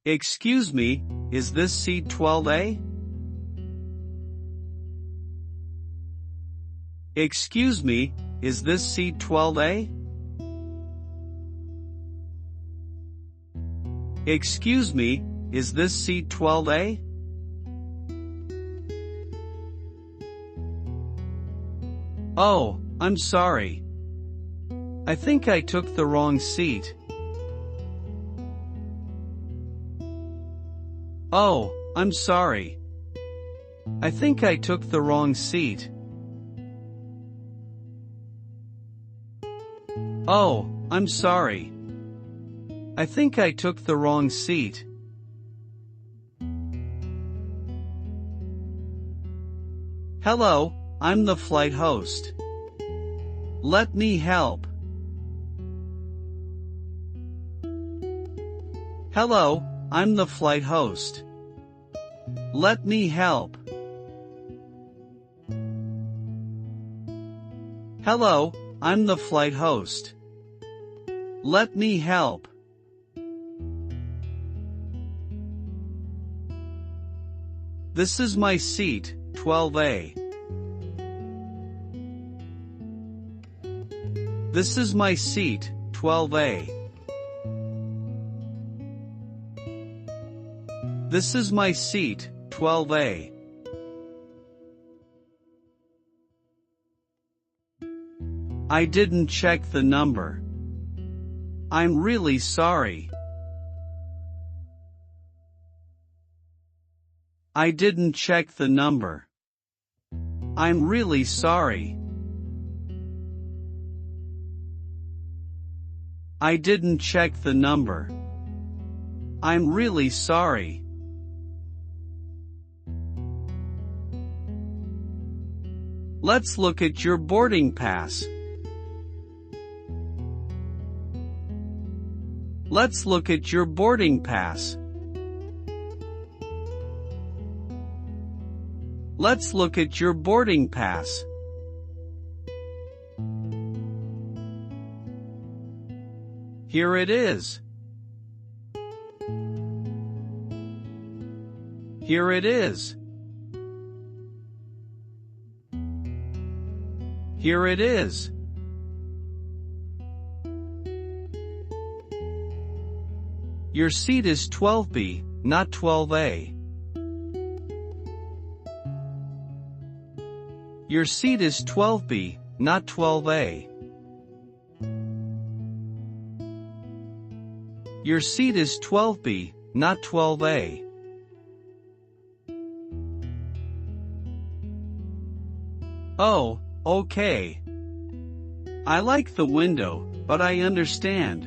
Excuse me, is this seat 12A? Excuse me, is this seat 12A? Excuse me, is this seat 12A? Oh, I'm sorry. I think I took the wrong seat. Oh, I'm sorry. I think I took the wrong seat. Oh, I'm sorry. I think I took the wrong seat. Hello, I'm the flight host. Let me help. Hello, I'm the flight host. Let me help. Hello, I'm the flight host. Let me help. This is my seat, 12A. This is my seat, 12A. This is my seat, 12A. I didn't check the number. I'm really sorry. I didn't check the number. I'm really sorry. I didn't check the number. I'm really sorry. Let's look at your boarding pass. Let's look at your boarding pass. Let's look at your boarding pass. Here it is. Here it is. Here it is. Your seat is 12B, not 12A. Your seat is 12B, not 12A. Your seat is 12B, not 12A. Oh, okay. I like the window, but I understand.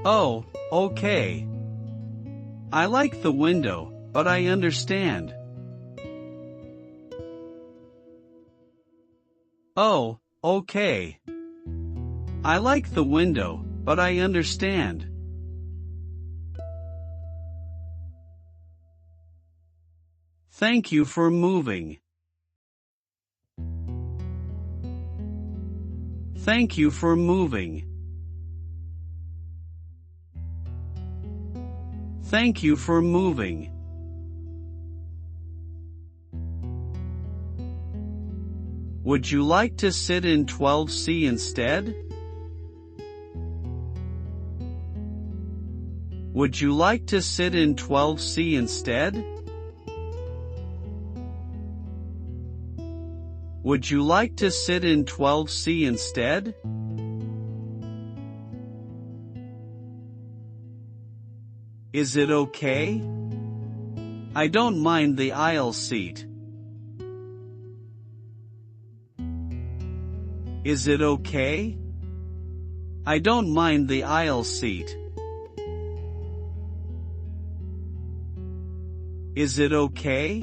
Oh, okay. I like the window, but I understand. Oh, okay. I like the window, but I understand. Thank you for moving. Thank you for moving. Thank you for moving. Would you like to sit in 12C instead? Would you like to sit in 12C instead? Would you like to sit in 12C instead? Is it okay? I don't mind the aisle seat. Is it okay? I don't mind the aisle seat. Is it okay?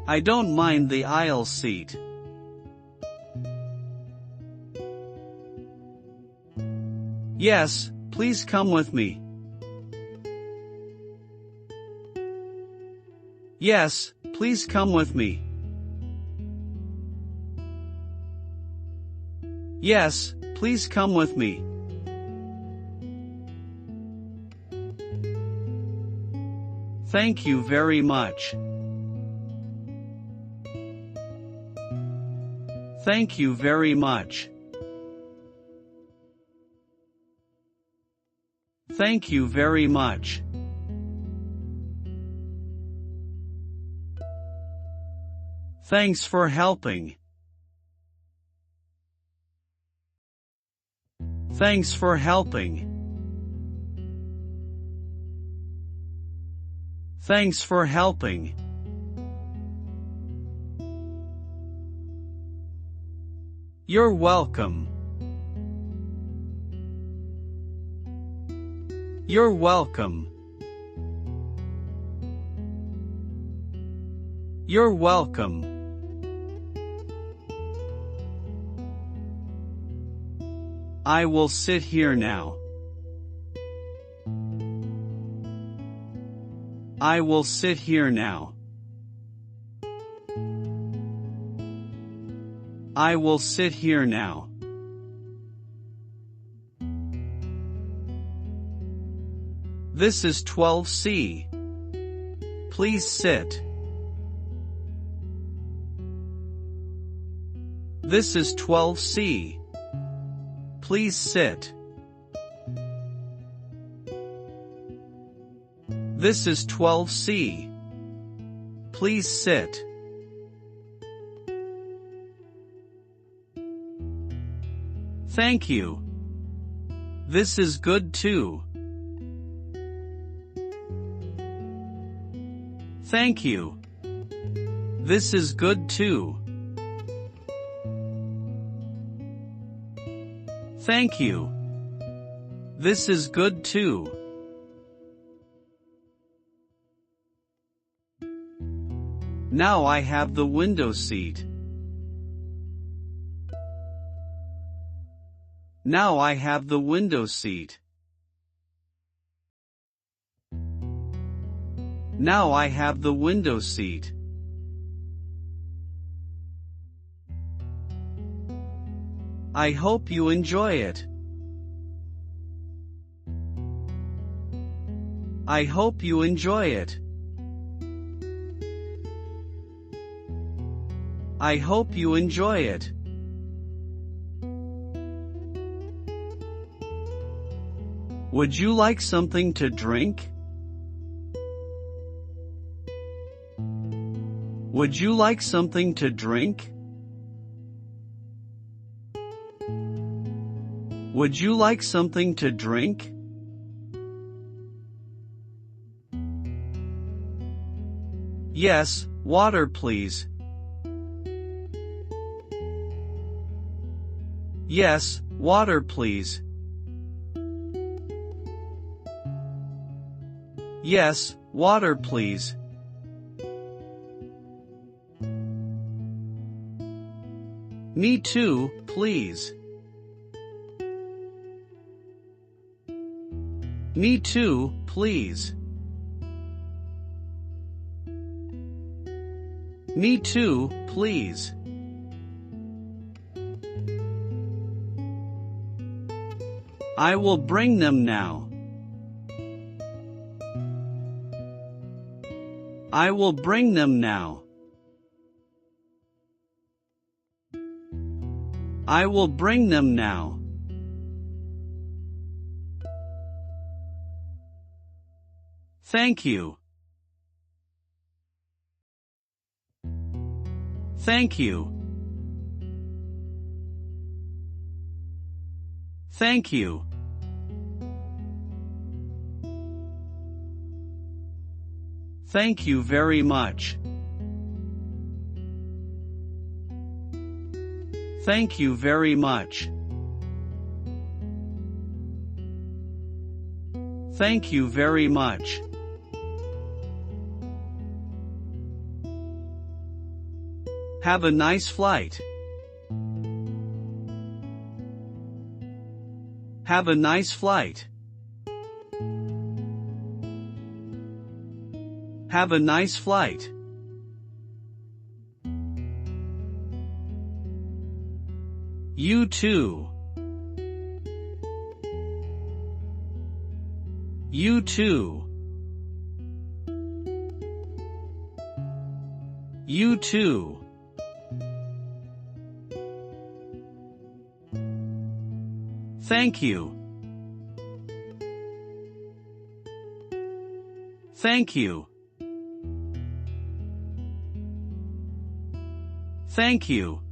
I don't mind the aisle seat. Yes, please come with me. Yes, please come with me. Yes, please come with me. Thank you very much. Thank you very much. Thank you very much. Thanks for helping. Thanks for helping. Thanks for helping. You're welcome. You're welcome. You're welcome. I will sit here now. I will sit here now. I will sit here now. This is 12C. Please sit. This is 12C. Please sit. This is 12C. Please sit. Thank you. This is good too. Thank you. This is good too. Thank you. This is good too. Now I have the window seat. Now I have the window seat. Now I have the window seat. I hope you enjoy it. I hope you enjoy it. I hope you enjoy it. Would you like something to drink? Would you like something to drink? Would you like something to drink? Yes, water please. Yes, water please. Yes, water please. Me too, please. Me too, please. Me too, please. I will bring them now. I will bring them now. I will bring them now. Thank you. Thank you. Thank you. Thank you very much. Thank you very much. Thank you very much. Have a nice flight. Have a nice flight. Have a nice flight. You too. You too. You too. Thank you. Thank you. Thank you.